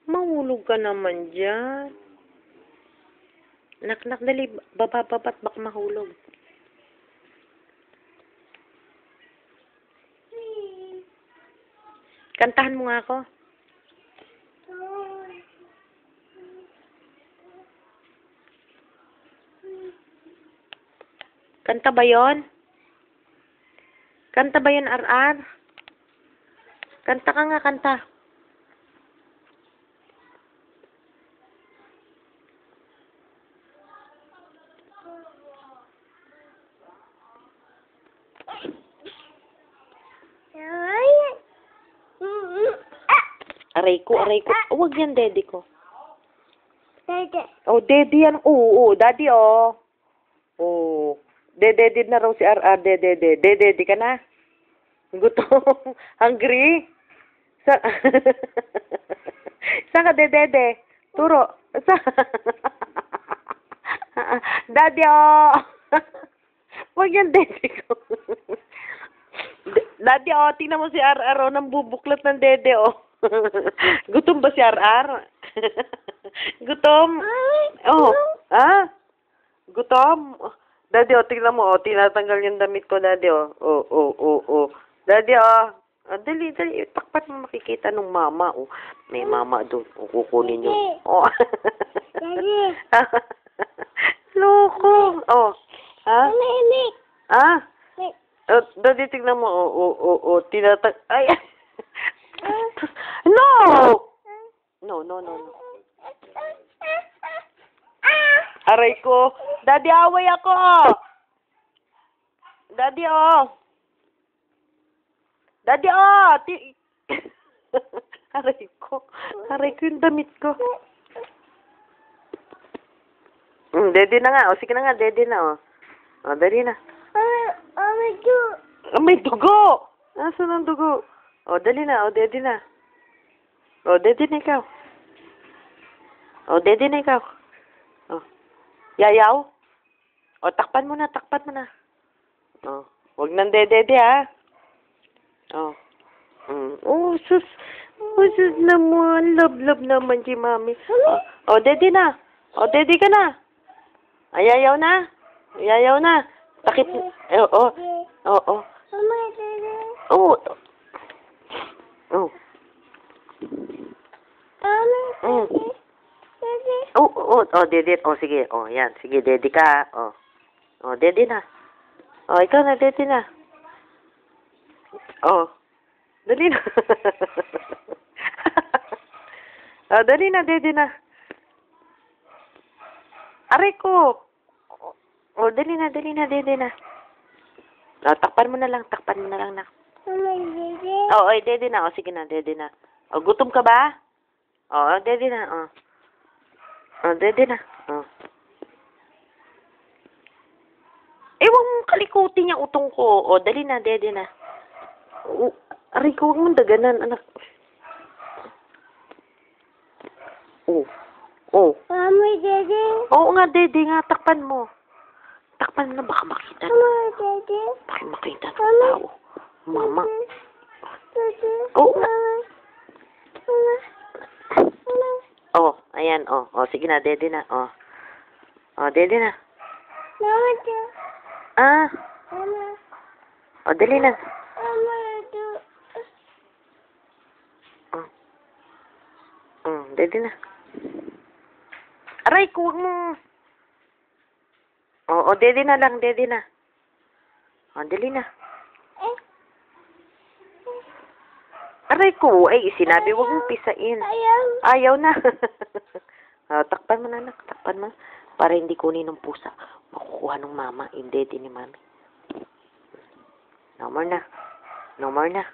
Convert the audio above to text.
Mahulog ka naman dyan. Nak, dali. Bababat, baka mahulog. Kantahan mo nga ako. Kanta ba yon? Kanta ba yun, RR? Kanta ka nga, kanta. Aray ko. Huwag yan, daddy ko. Dede. Oh, daddy yan. Oo, daddy, oh. Oh. Dede na raw si RR. Dede ka na? Gutom. Hungry? Saan ka, dede? Turo. Daddy, oh. Huwag yan, dede ko. Daddy, oh. Tingnan mo si RR, oh. Nang bubuklat ng dede, oh. Gutom ba si RR? Gutom? Oh. Ah? Gutom? Daddy, oh, tingnan mo, oh. Tinatanggal yung damit ko, daddy, oh. Oh. Daddy, oh. Dali. Takpat mo makikita nung mama, oh. May mama doon. Oh, kukunin yun. Oh. Daddy. Loko. Oh. Ha? Hindi. Ah? Oh, daddy, tingnan mo, oh. Ay. No! No. Aray ko. Daddy, away ako. Daddy, oh. Daddy, oh. Aray ko yung damit ko. Daddy na nga. O, sige na nga. Daddy na, oh. O, daddy na. May dugo. Nasaan ang dugo? O, dali na. O, daddy na. O, daddy na ikaw. O, daddy na ikaw. O. Yayaw? O, takpan mo na. O, huwag nang dede, ha? O. Oh, sus naman. Love naman si mami. O, daddy na. O, daddy ka na. Ay, yayaw na. Takip. Oo. Dede. Oh, sige. Oh, yan. Sige, dede ka. Oh, dede na. Oh, ikaw na, dede na. Oh, dali na. Oh, dali na, dede na. Aray ko. Oh, dali na, dede na. Oh, takpan mo na lang, nak. Oh, dede na. Oh, sige na, dede na. Oh, gutom ka ba? Oh, dede na. Oh, dede na. Oh. Huwag mong kalikutin yung utong ko. Oh, dali na, dede na. Oh, aray ko, huwag mong daganan, anak. Oh. Mami, Dede. Oo nga, dede nga. Takpan mo na, baka makita na. Mami, Dede. Baka makita ng tao. Mama. Dede. Oo nga. Mama. Oh, ayan, oh. Oh, sige na, dede na, oh. Oh, dede na. Mama, Dede. Ah. Mama. Oh, dali na. Mama, Dede. Dede na. Aray ko, huwag mo. Oh, dede na lang, dede na. Oh, dali na. Aray ko, sinabi huwag mong pisain. Ayaw na. Takpan mo na, anak. Takpan mo. Para hindi kunin ng pusa. Makukuha ng mama. Hindi, ni mami. No more na.